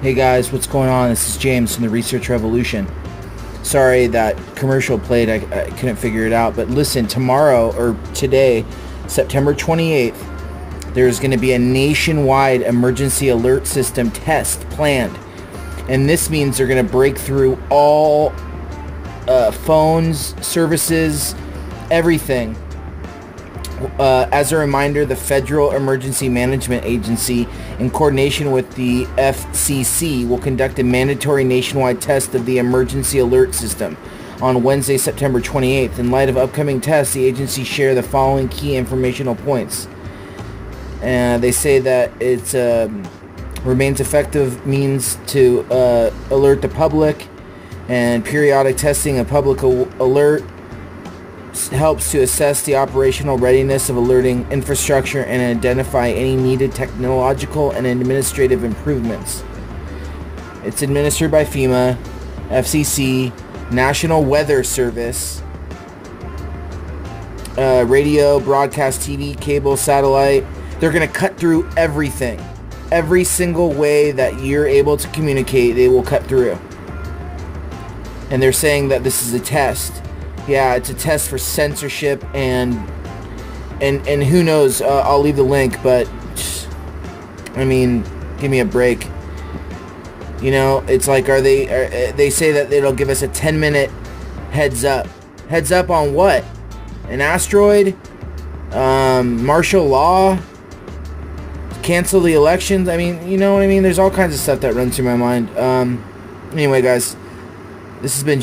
Hey guys, what's going on? This is James from the Research Revolution. Sorry that commercial played, I couldn't figure it out. But listen, tomorrow, or today, September 28th, there's going to be a nationwide emergency alert system test planned. And this means they're going to break through all phones, services, everything. As a reminder, the Federal Emergency Management Agency, in coordination with the FCC, will conduct a mandatory nationwide test of the emergency alert system on Wednesday, September 28th. In light of upcoming tests, the agency share the following key informational points. They say that it remains effective means to alert the public, and periodic testing of public alert helps to assess the operational readiness of alerting infrastructure and identify any needed technological and administrative improvements. It's administered by Fema, FCC, National Weather Service, radio, broadcast, TV, cable, satellite. They're going to cut through everything. Every single way that you're able to communicate, they will cut through. And they're saying that this is a test. Yeah, it's a test for censorship and who knows, I'll leave the link, but I mean, give me a break. You know, it's like, they say that it'll give us a 10-minute heads up. Heads up on what? An asteroid? Martial law? Cancel the elections? I mean, you know what I mean? There's all kinds of stuff that runs through my mind. Anyway, guys, this has been